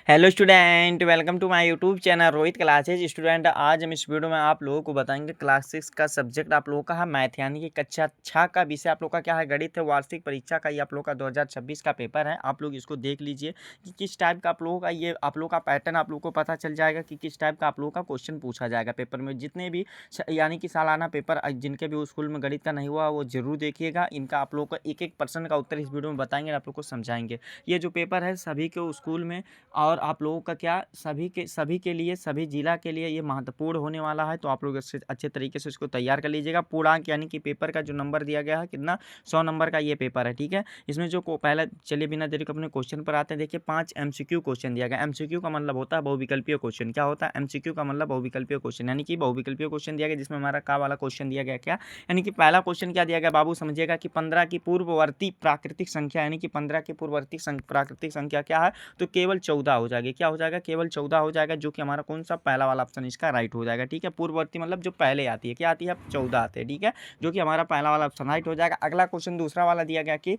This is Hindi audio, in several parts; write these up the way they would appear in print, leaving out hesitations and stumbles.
Hello student, welcome to my YouTube channel Rohit classes. Student, आज हम इस वीडियो में आप लोगों को बताएंगे क्लास 6 का सब्जेक्ट आप लोगों का है मैथ, यानी कि कक्षा 6 का विषय आप लोग का क्या है, गणित है। वार्षिक परीक्षा का ये आप लोग का 2026 का पेपर है। आप लोग इसको देख लीजिए कि किस टाइप का आप लोगों का ये आप लोग का पैटर्न आप लोग को पता चल जाएगा कि किस टाइप का आप लोगों का क्वेश्चन पूछा जाएगा पेपर में। जितने भी यानी कि सालाना पेपर जिनके भी स्कूल में गणित का नहीं हुआ वो जरूर देखिएगा। इनका आप लोग को एक एक प्रश्न का उत्तर इस वीडियो में बताएंगे, आप लोग को समझाएंगे। ये जो पेपर है सभी के स्कूल में और आप लोगों का क्या सभी के लिए, सभी जिला के लिए ये महत्वपूर्ण होने वाला है। तो आप लोग इससे अच्छे तरीके से इसको तैयार कर लीजिएगा। पूर्णांक यानी कि पेपर का जो नंबर दिया गया है कितना, 100 नंबर का ये पेपर है। ठीक है, इसमें जो पहला चलिए बिना देरी को अपने क्वेश्चन पर आते हैं। देखिए 5 एमसीक्यू क्वेश्चन दिया गया। एमसीक्यू का मतलब होता है बहुविकल्पीय क्वेश्चन। क्या होता है एमसीक्यू का मतलब? बहुविकल्पीय क्वेश्चन, यानी कि बहुविकल्पीय क्वेश्चन दिया गया जिसमें हमारा का वाला क्वेश्चन दिया गया। क्या यानी कि पहला क्वेश्चन क्या दिया गया बाबू, समझिएगा कि 15 की पूर्ववर्ती प्राकृतिक संख्या, यानी कि 15 की पूर्ववर्ती प्राकृतिक संख्या क्या है, तो केवल 14 हो जाएगी। क्या हो जाएगा? केवल 14 हो जाएगा, जो कि हमारा कौन सा पहला वाला ऑप्शन इसका राइट हो जाएगा। ठीक है, पूर्ववर्ती मतलब जो पहले आती है, क्या आती है? 14 आते हैं। ठीक है, जो कि हमारा पहला वाला ऑप्शन राइट हो जाएगा। अगला क्वेश्चन दूसरा वाला दिया गया कि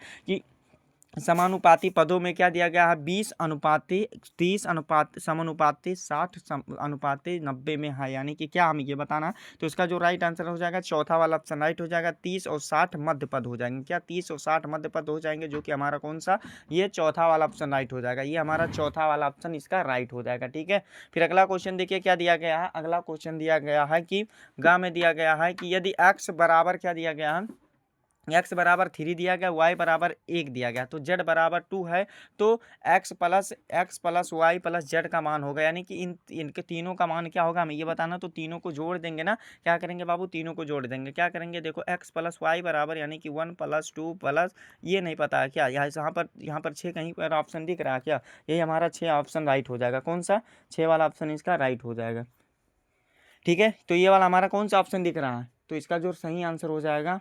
समानुपाती पदों में क्या दिया गया है, 20 अनुपाती 30 अनुपात समानुपाती 60 अनुपाती 90 में है, यानी कि क्या हमें ये बताना है। तो इसका जो राइट आंसर हो जाएगा चौथा वाला ऑप्शन राइट हो जाएगा। 30 और 60 मध्य पद हो जाएंगे। क्या 30 और 60 मध्य पद हो जाएंगे, जो कि हमारा कौन सा, ये चौथा वाला ऑप्शन राइट हो जाएगा। ये हमारा चौथा वाला ऑप्शन इसका राइट हो जाएगा। ठीक है, फिर अगला क्वेश्चन देखिए क्या दिया गया है। अगला क्वेश्चन दिया गया है कि गा में दिया गया है कि यदि एक्स बराबर क्या दिया गया है, एक्स बराबर 3 दिया गया, वाई बराबर 1 दिया गया, तो जेड बराबर 2 है, तो x plus y plus z का मान होगा। यानी कि इनके तीनों का मान क्या होगा हमें ये बताना। तो तीनों को जोड़ देंगे ना, क्या करेंगे बाबू, तीनों को जोड़ देंगे। क्या करेंगे, देखो एक्स प्लस वाई बराबर यानी कि 1 प्लस 2 प्लस, ये नहीं पता है क्या, यहाँ पर 6 कहीं पर ऑप्शन दिख रहा है क्या, यही हमारा 6 ऑप्शन राइट हो जाएगा। कौन सा? 6 वाला ऑप्शन इसका राइट हो जाएगा। ठीक है, तो ये वाला हमारा कौन सा ऑप्शन दिख रहा है, तो इसका जो सही आंसर हो जाएगा,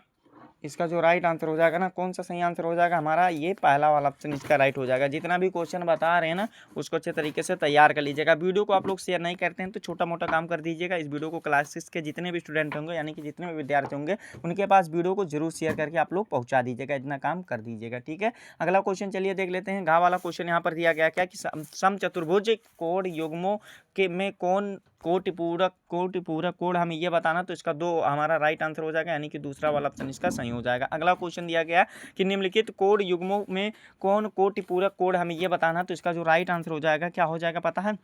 इसका जो राइट आंसर हो जाएगा ना, कौन सा सही आंसर हो जाएगा हमारा, ये पहला वाला ऑप्शन इसका राइट हो जाएगा। जितना भी क्वेश्चन बता रहे हैं ना उसको अच्छे तरीके से तैयार कर लीजिएगा। वीडियो को आप लोग शेयर नहीं करते हैं तो छोटा मोटा काम कर दीजिएगा। इस वीडियो को क्लास 6 के जितने भी स्टूडेंट होंगे, यानी कि जितने भी विद्यार्थी होंगे, उनके पास वीडियो को जरूर शेयर करके आप लोग पहुँचा दीजिएगा। इतना काम कर दीजिएगा। ठीक है, अगला क्वेश्चन चलिए देख लेते हैं। घा वाला क्वेश्चन यहाँ पर दिया गया क्या कि समचतुर्भुज कोण युग्मों के में कौन कोटि पूरक कोण, हमें ये बताना। तो इसका दो हमारा राइट आंसर हो जाएगा, यानी कि दूसरा वाला ऑप्शन इसका सही हो जाएगा। अगला क्वेश्चन दिया गया कि निम्नलिखित कोण युग्मों में कौन कोटिपूरक कोण, हमें ये बताना। तो इसका जो राइट आंसर हो जाएगा क्या हो जाएगा पता है,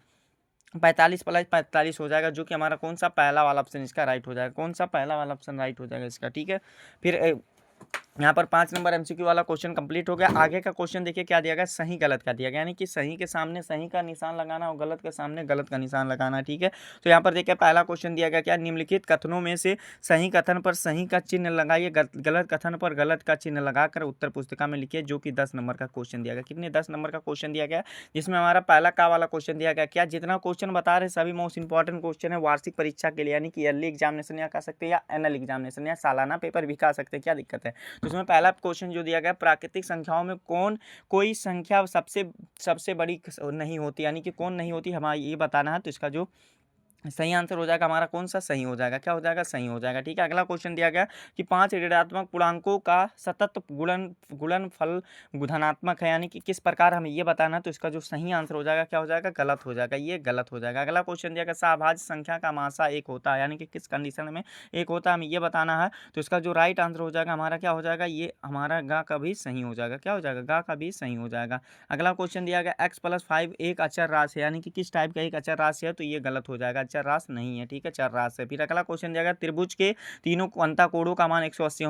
45 प्लस 45 हो जाएगा, जो कि हमारा कौन सा पहला वाला ऑप्शन इसका राइट हो जाएगा। कौन सा? पहला वाला ऑप्शन राइट हो जाएगा इसका। ठीक है, फिर यहाँ पर 5 नंबर एमसीक्यू वाला क्वेश्चन कंप्लीट हो गया। आगे का क्वेश्चन देखिए क्या दिया गया, सही गलत का दिया गया, यानी कि सही के सामने सही का निशान लगाना और गलत के सामने गलत का निशान लगाना। ठीक है, तो यहाँ पर देखिए पहला क्वेश्चन दिया गया क्या, निम्नलिखित कथनों में से सही कथन पर सही का चिन्ह लगाइए, गलत कथन पर गलत का चिन्ह लगाकर उत्तर पुस्तिका में लिखिए, जो कि 10 नंबर का क्वेश्चन दिया गया। कितने? 10 नंबर का क्वेश्चन दिया गया, जिसमें हमारा पहला का वाला क्वेश्चन दिया गया। क्या जितना क्वेश्चन बता रहे सभी मोस्ट इंपॉर्टेंट क्वेश्चन है वार्षिक परीक्षा के लिए, यानी कि ईयरली एग्जामिनेशन या कह सकते हैं या एनुअल एग्जामिनेशन या सालाना पेपर भी कह सकते हैं। क्या दिक्कत है? तो इसमें पहला क्वेश्चन जो दिया गया, प्राकृतिक संख्याओं में कोई संख्या सबसे सबसे बड़ी नहीं होती, यानी कि कौन नहीं होती हमारा ये बताना है। तो इसका जो सही आंसर हो जाएगा हमारा कौन सा, सही हो जाएगा। क्या हो जाएगा? सही हो जाएगा। ठीक है, अगला क्वेश्चन दिया गया कि 5 ऋणात्मक पूर्णांकों का सतत गुणनफल धनात्मक है, यानी कि किस प्रकार, हमें ये बताना। तो इसका जो सही आंसर हो जाएगा क्या हो जाएगा, गलत हो जाएगा, ये गलत हो जाएगा। अगला क्वेश्चन दिया गया सहभाज्य संख्या का मासा 1 होता है, यानी कि किस कंडीशन में 1 होता है, हमें ये बताना है। तो इसका जो राइट आंसर हो जाएगा हमारा क्या हो जाएगा, ये हमारा गा का भी सही हो जाएगा। क्या हो जाएगा? गा का भी सही हो जाएगा। अगला क्वेश्चन दिया गया x+5 एक अचर राशि है, यानी कि किस टाइप का एक अचर राशि है, तो ये गलत हो जाएगा, अचर राशि नहीं है। ठीक है, चर राशि है। फिर अगला क्वेश्चन दिया गया त्रिभुज के तीनों अंतःकोणों का मान 180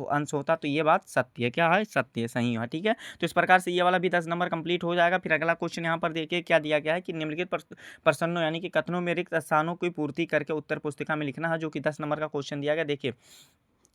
अंश होता, तो ये बात सत्य है। क्या है? सत्य है, सही है। ठीक है, तो इस प्रकार से ये वाला भी 10 नंबर कंप्लीट हो जाएगा। फिर अगला क्वेश्चन यहाँ पर देखिए क्या दिया गया है कि निम्नलिखित प्रश्नों यानी कि कथनों में रिक्त स्थानों की पूर्ति करके उत्तर पुस्तिका में लिखना है, जो कि 10 नंबर का क्वेश्चन दिया गया। देखिए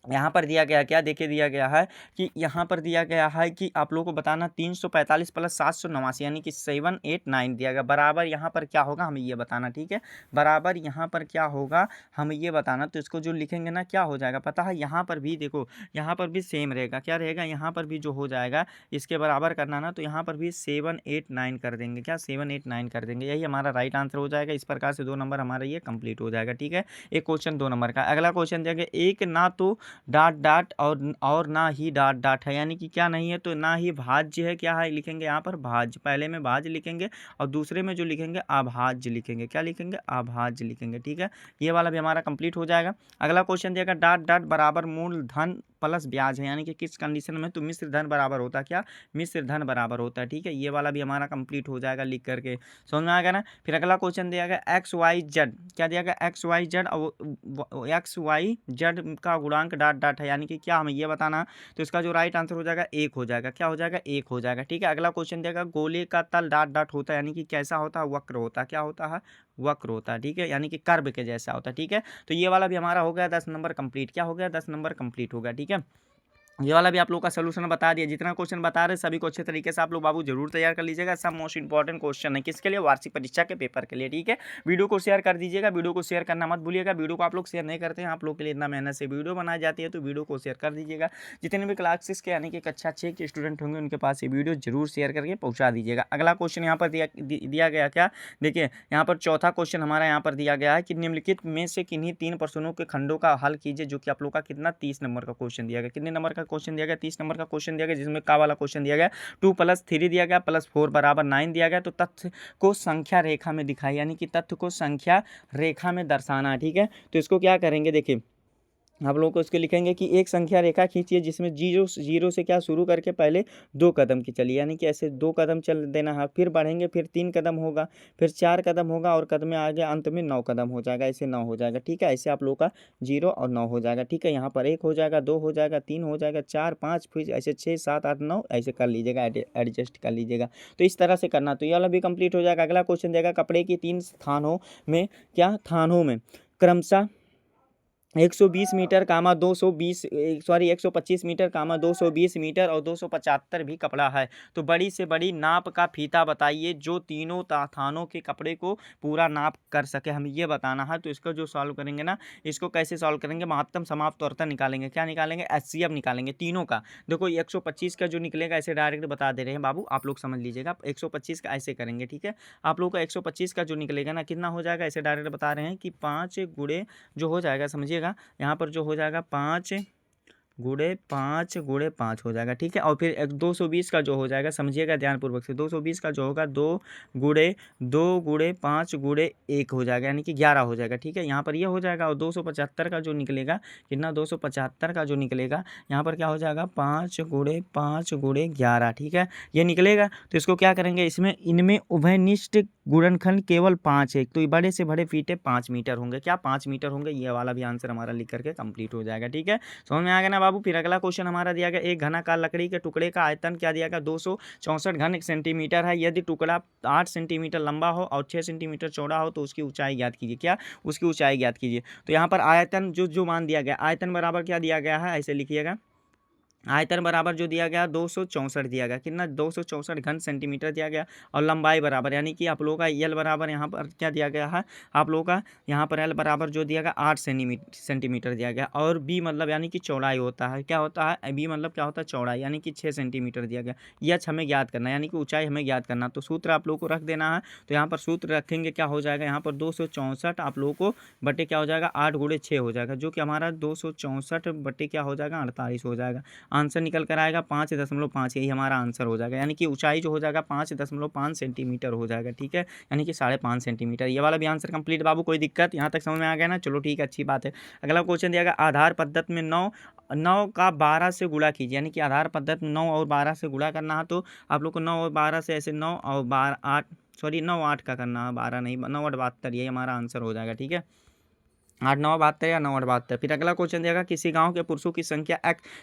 यहाँ पर दिया गया क्या, देखिए दिया गया है कि यहाँ पर दिया गया है कि आप लोगों को बताना 345 प्लस 789, यानी कि 789 दिया गया, बराबर यहाँ पर क्या होगा हमें ये बताना। ठीक है, बराबर यहाँ पर क्या होगा हमें ये बताना। तो इसको जो लिखेंगे ना क्या हो जाएगा पता है, यहाँ पर भी देखो, यहाँ पर भी सेम रहेगा। क्या रहेगा? यहाँ पर भी जो हो जाएगा इसके बराबर करना ना, तो यहाँ पर भी 789 कर देंगे। क्या? 789 कर देंगे, यही हमारा राइट आंसर हो जाएगा। इस प्रकार से 2 नंबर हमारा ये कंप्लीट हो जाएगा। ठीक है, एक क्वेश्चन 2 नंबर का। अगला क्वेश्चन दिया गया एक ना तो डॉट डॉट और ना ही डॉट डॉट है, यानी कि क्या नहीं है, तो ना ही भाज्य है, क्या है लिखेंगे यहाँ पर भाज्य, पहले में भाज्य लिखेंगे और दूसरे में जो लिखेंगे अभाज्य लिखेंगे, क्या लिखेंगे अभाज्य लिखेंगे। ठीक है, ये वाला भी हमारा कंप्लीट हो जाएगा। अगला क्वेश्चन दिया डॉट डॉट बराबर मूलधन प्लस ब्याज है, यानी कि किस कंडीशन में, तो मिश्र धन बराबर होता है, क्या मिश्र धन बराबर होता है। ठीक है, ये वाला भी हमारा कंप्लीट हो जाएगा लिख करके, समझ में आ गया ना। फिर अगला क्वेश्चन दिया गया एक्स वाई जेड, क्या दिया गया एक्स वाई जेड और एक्स वाई जेड का गुणांक डॉट डॉट है, यानी कि क्या हमें ये बताना है, तो इसका जो राइट आंसर हो जाएगा एक हो जाएगा, क्या हो जाएगा एक हो जाएगा। ठीक है, अगला क्वेश्चन दिया गोले का तल डॉट डॉट होता है, यानी कि कैसा होता है, वक्र होता है, क्या होता है वक्र होता है। ठीक है, यानी कि कर्व के जैसा होता है। ठीक है, तो ये वाला भी हमारा हो गया 10 नंबर कंप्लीट, क्या हो गया 10 नंबर कंप्लीट हो गया। ठीक है, ये वाला भी आप लोग का सोल्यूशन बता दिया, जितना क्वेश्चन बता रहे सभी को अच्छे तरीके से आप लोग बाबू जरूर तैयार कर लीजिएगा। सब मोस्ट इंपॉर्टेंट क्वेश्चन है किसके लिए, वार्षिक परीक्षा के पेपर के लिए। ठीक है, वीडियो को शेयर कर दीजिएगा, वीडियो को शेयर करना मत भूलिएगा, वीडियो को आप लोग शेयर नहीं करते हैं, आप लोग के लिए इतना मेहनत से वीडियो बनाई जाती है, तो वीडियो को शेयर कर दीजिएगा। जितने भी क्लास 6 के यानी कि कक्षा 6 के स्टूडेंट होंगे उनके पास ये वीडियो जरूर शेयर करके पहुँचा दीजिएगा। अगला क्वेश्चन यहाँ पर दिया गया, क्या देखिए यहाँ पर चौथा क्वेश्चन हमारा यहाँ पर दिया गया है कि निम्नलिखित में से किन्हीं 3 प्रश्नों के खंडों का हल कीजिए, जो कि आप लोग का कितना 30 नंबर का क्वेश्चन दिया गया। कितने नंबर का क्वेश्चन दिया गया, 30 नंबर का क्वेश्चन दिया गया, जिसमें का वाला क्वेश्चन दिया गया 2 + 3 दिया गया + 4 = 9 दिया गया। तो तथ्य को संख्या रेखा में दिखाई, यानी कि तथ्य को संख्या रेखा में दर्शाना है। ठीक है, तो इसको क्या करेंगे, देखिए आप लोगों को इसको लिखेंगे कि एक संख्या रेखा खींचिए जिसमें जीरो से क्या शुरू करके पहले 2 कदम की चलिए, यानी कि ऐसे 2 कदम चल देना है, फिर बढ़ेंगे, फिर 3 कदम होगा, फिर 4 कदम होगा और कदम में आगे अंत में 9 कदम हो जाएगा, ऐसे 9 हो जाएगा। ठीक है, ऐसे आप लोगों का 0 और 9 हो जाएगा। ठीक है, यहाँ पर 1 हो जाएगा, 2 हो जाएगा, 3 हो जाएगा, 4 5 फिर ऐसे 6 7 8 9 ऐसे कर लीजिएगा, एडजस्ट कर लीजिएगा। तो इस तरह से करना, तो ये वाला भी कंप्लीट हो जाएगा। अगला क्वेश्चन देगा कपड़े की 3 स्थानों में, क्या थानों में क्रमशः 120 मीटर कामा 125 मीटर कामा 220 मीटर और 275 भी कपड़ा है, तो बड़ी से बड़ी नाप का फीता बताइए जो तीनों थानों के कपड़े को पूरा नाप कर सके, हमें ये बताना है। तो इसको जो सॉल्व करेंगे ना, इसको कैसे सॉल्व करेंगे, महत्तम समाप्त औरता निकालेंगे, क्या निकालेंगे एचसीएफ निकालेंगे तीनों का। देखो 125 का जो निकलेगा ऐसे डायरेक्ट बता दे रहे हैं बाबू, आप लोग समझ लीजिएगा 125 का ऐसे करेंगे। ठीक है, आप लोग का 125 का जो निकलेगा ना कितना हो जाएगा, ऐसे डायरेक्ट बता रहे हैं कि 5 गुणे जो हो जाएगा, समझिएगा यहाँ पर जो हो जाएगा 5 गुणे 5 हो जाएगा। ठीक है, और फिर 220 का जो हो जाएगा, समझिएगा ध्यानपूर्वक से, 220 का जो होगा 2 गुणे 5 गुणे 1 हो जाएगा, यानी कि 11 हो जाएगा। ठीक है, यहाँ पर ये हो जाएगा, और 275 का जो निकलेगा कितना, 275 का जो निकलेगा यहाँ पर क्या हो जाएगा 5 गुणे 5 गुणे 11। ठीक है, ये निकलेगा, तो इसको क्या करेंगे, इसमें इनमें उभयनिष्ठ गुणनखंड केवल 5 है, तो बड़े से बड़े फीटे 5 मीटर होंगे, क्या 5 मीटर होंगे। ये वाला भी आंसर हमारा लिख करके कंप्लीट हो जाएगा। ठीक है, समझ में आ गया ना बाबू। फिर अगला क्वेश्चन हमारा दिया गया एक घनाकार लकड़ी के टुकड़े का आयतन क्या दिया गया 264 घन सेंटीमीटर है, यदि टुकड़ा 8 सेंटीमीटर लंबा हो और 6 सेंटीमीटर चौड़ा हो तो उसकी ऊंचाई ज्ञात कीजिए, क्या उसकी ऊंचाई ज्ञात कीजिए। तो यहाँ पर आयतन जो मान दिया गया, आयतन बराबर क्या दिया गया है, ऐसे लिखिएगा, आयतन बराबर जो दिया गया 264 दिया गया, कितना 264 घन सेंटीमीटर दिया गया, और लंबाई बराबर यानी कि आप लोगों का एल बराबर यहाँ पर क्या दिया गया है, आप लोगों का यहाँ पर एल बराबर जो दिया गया 8 सेंटीमीटर दिया गया, और बी मतलब यानी कि चौड़ाई होता है, क्या होता है बी मतलब क्या होता है चौड़ाई, यानी कि 6 सेंटीमीटर दिया गया। यह हमें ज्ञात करना है, यानी कि ऊंचाई हमें ज्ञात करना, तो सूत्र आप लोगों को रख देना है। तो यहाँ पर सूत्र रखेंगे, क्या हो जाएगा यहाँ पर 264 आप लोगों को बटे क्या हो जाएगा 8 गुणे 6 हो जाएगा, जो कि हमारा 264 बटे क्या हो जाएगा 48 हो जाएगा। आंसर निकल कर आएगा 5.5, यही हमारा आंसर हो जाएगा, यानी कि ऊंचाई जो हो जाएगा 5.5 सेंटीमीटर हो जाएगा। ठीक है, यानी कि 5.5 सेंटीमीटर। ये वाला भी आंसर कंप्लीट बाबू, कोई दिक्कत यहाँ तक समझ में आ गया ना, चलो ठीक है, अच्छी बात है। अगला क्वेश्चन दिया गया आधार पद्धति में 9 का 12 से गुणा कीजिए, यानी कि आधार पद्धति में 9 और 12 से गुणा करना है, तो आप लोग को 9 और 12 से ऐसे 9 और 12 8 सॉरी 9 8 का करना है, 12 नहीं, 9 8 72, यही हमारा आंसर हो जाएगा। ठीक है, 8 9 72 या 9 8 72। फिर अगला क्वेश्चन दिया किसी गांव के पुरुषों की संख्या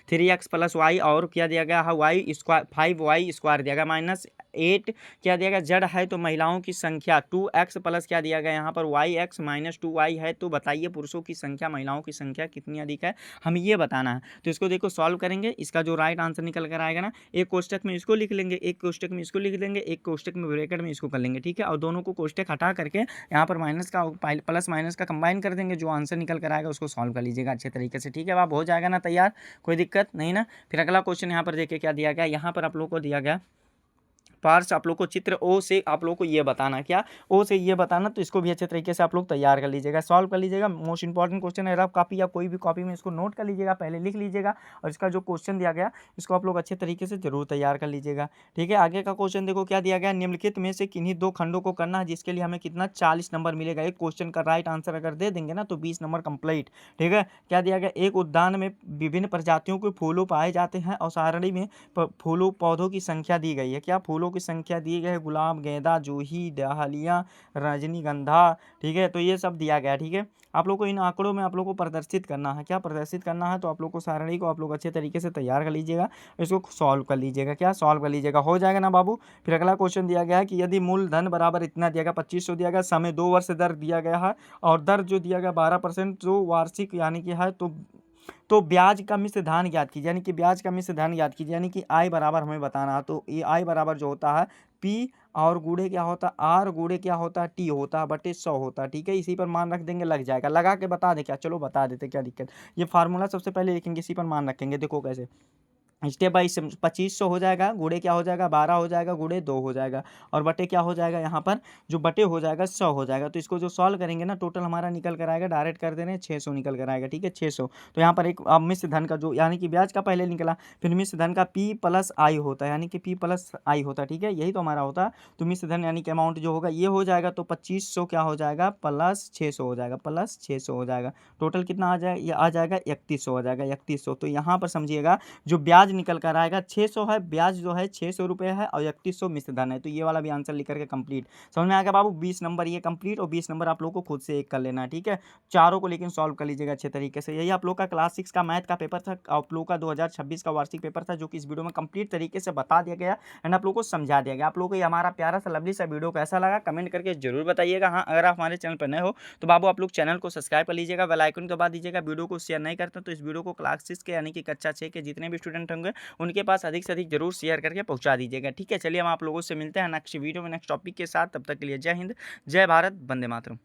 3x + y और क्या दिया गया है y² 5y² दिया गया -8 क्या दिया गया जड़ है, तो महिलाओं की संख्या 2x प्लस क्या दिया गया यहाँ पर yx - 2y है, तो बताइए पुरुषों की संख्या महिलाओं की संख्या कितनी अधिक है, हमें ये बताना है। तो इसको देखो सॉल्व करेंगे, इसका जो राइट आंसर निकल कर आएगा ना, एक कोष्टक में इसको लिख लेंगे, एक कोष्टक में इसको लिख देंगे, एक कोष्टक में ब्रैकेट में इसको कर लेंगे। ठीक है, और दोनों को कोष्टक हटा करके यहाँ पर माइनस का प्लस माइनस का कंबाइन कर देंगे, जो आंसर निकल कर आएगा उसको सॉल्व कर लीजिएगा अच्छे तरीके से। ठीक है, अब हो जाएगा ना तैयार, कोई दिक्कत नहीं ना। फिर अगला क्वेश्चन यहाँ पर देखिए क्या दिया गया, यहाँ पर आप लोगों को दिया गया पार्ट्स आप लोग को चित्र ओ से आप लोग को ये बताना, क्या ओ से ये बताना, तो इसको भी अच्छे तरीके से आप लोग तैयार कर लीजिएगा, सॉल्व कर लीजिएगा। मोस्ट इंपॉर्टेंट क्वेश्चन है, रफ कॉपी या कोई भी कॉपी में इसको नोट कर लीजिएगा, पहले लिख लीजिएगा और इसका जो क्वेश्चन दिया गया इसको आप लोग अच्छे तरीके से जरूर तैयार कर लीजिएगा। ठीक है, आगे का क्वेश्चन देखो क्या दिया गया, निम्नलिखित में से किन्हीं दो खंडों को करना है जिसके लिए हमें कितना 40 नंबर मिलेगा। एक क्वेश्चन का राइट आंसर अगर दे देंगे ना तो 20 नंबर कंप्लीट। ठीक है, क्या दिया गया, एक उद्यान में विभिन्न प्रजातियों के फूलों पाए जाते हैं और सारणी में फूलों पौधों की संख्या दी गई है। क्या फूलों की संख्या दी गई है, गुलाब, गेंदा, जूही, डहलिया, रजनीगंधा। ठीक है, तो ये सब दिया गया। ठीक है, आप लोग को इन आंकड़ों में आप लोग को प्रदर्शित करना है, क्या प्रदर्शित करना है, तो आप लोग को सारणी को आप लोग अच्छे तरीके से तैयार कर लीजिएगा, इसको सॉल्व कर लीजिएगा, क्या सॉल्व कर लीजिएगा, हो जाएगा ना बाबू। फिर अगला क्वेश्चन दिया गया है कि यदि मूलधन बराबर इतना दिया गया 2500 दिया गया, समय 2 वर्ष दर दिया गया है और दर जो दिया गया 12% जो वार्षिक यानी कि है, तो ब्याज का मिश्र धन ज्ञात कीजिए, यानी कि ब्याज का मिश्र धन ज्ञात कीजिए, यानी कि आई बराबर हमें बताना है। तो ये आई बराबर जो होता है पी और गुड़े क्या होता है आर, गुड़े क्या होता है टी होता है बटे 100 होता है। ठीक है, इसी पर मान रख देंगे, लग जाएगा, लगा के बता दे क्या, चलो बता देते क्या दिक्कत। ये फार्मूला सबसे पहले लिखेंगे, इसी पर मान रखेंगे, देखो कैसे स्टेप बाई 2500 हो जाएगा, गुड़े क्या हो जाएगा 12 हो जाएगा, गुड़े 2 हो जाएगा और बटे क्या हो जाएगा, यहाँ पर जो बटे हो जाएगा 100 हो जाएगा। तो इसको जो सॉल्व करेंगे ना टोटल हमारा निकल कर आएगा, डायरेक्ट कर दे रहे हैं 600 निकल कर आएगा। ठीक है, 600। तो यहाँ पर एक अब मिश्र धन का जो यानी कि ब्याज का पहले निकला, फिर मिश्र धन का पी प्लस आई होता है, यानी कि पी प्लस आई होता है। ठीक है, यही तो हमारा होता है। तो मिश्र धन यानी कि अमाउंट जो होगा ये हो जाएगा, तो 2500 क्या हो जाएगा प्लस 600 हो जाएगा, प्लस 600 हो जाएगा। टोटल कितना आ जाएगा, ये आ जाएगा 3100 हो जाएगा, 3100। तो यहाँ पर समझिएगा जो ब्याज निकल कर आएगा 600 है, ब्याज जो है 600 रुपये है और 3100 मिश्र धन है। तो ये वाला भी आंसर लिख करके कंप्लीट। समझ में आ गया बाबू, 20 नंबर ये कंप्लीट और 20 नंबर आप लोग को खुद से एक कर लेना है। ठीक है, चारों को लेकिन सॉल्व कर लीजिएगा अच्छे तरीके से। यही आप लोग का क्लास 6 का मैथ का पेपर था, आप लोग का 2026 का वार्षिक पेपर था, जो कि इस वीडियो में कंप्लीट तरीके से बता दिया गया एंड आप लोग को समझा दिया गया। आप लोगों को ये हमारा प्यारा सा लवली सा वीडियो कैसा लगा कमेंट करके जरूर बताइएगा। हाँ, अगर आप हमारे चैनल पर नए हो तो बाबू आप लोग चैनल को सब्सक्राइब कर लीजिएगा, बेल आइकन दबा दीजिएगा। वीडियो को शेयर नहीं करते तो इस वीडियो को क्लास 6 के यानी कि कक्षा 6 के जितने भी स्टूडेंट होंगे उनके पास अधिक से अधिक जरूर शेयर करके पहुंचा दीजिएगा। ठीक है, चलिए हम आप लोगों से मिलते हैं नेक्स्ट वीडियो में नेक्स्ट टॉपिक के साथ। तब तक के लिए जय हिंद, जय भारत, वंदे मातरम।